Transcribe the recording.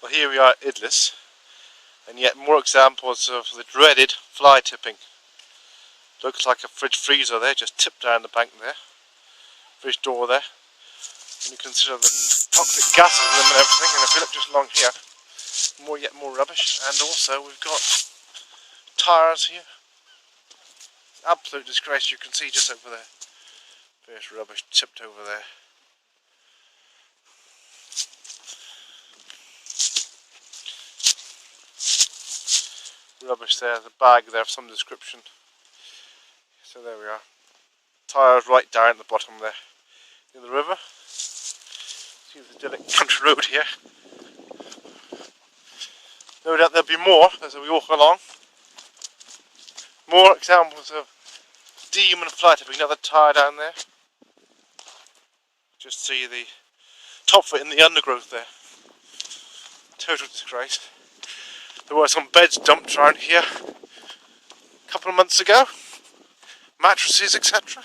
Well, here we are at Idyllic, and yet more examples of the dreaded fly tipping. Looks like a fridge freezer there, just tipped down the bank there. Fridge door there. And you consider the toxic gases in them and everything, and if you look just along here, yet more rubbish. And also we've got tyres here. Absolute disgrace, you can see just over there. There's rubbish tipped over there. Rubbish there, the bag there of some description. So there we are. Tyres right down at the bottom there in the river. See the idyllic country road here. No doubt there'll be more as we walk along. More examples of demon fly tipping. Another tyre down there. Just see the top of it in the undergrowth there. Total disgrace. There were some beds dumped around here a couple of months ago. Mattresses, etc.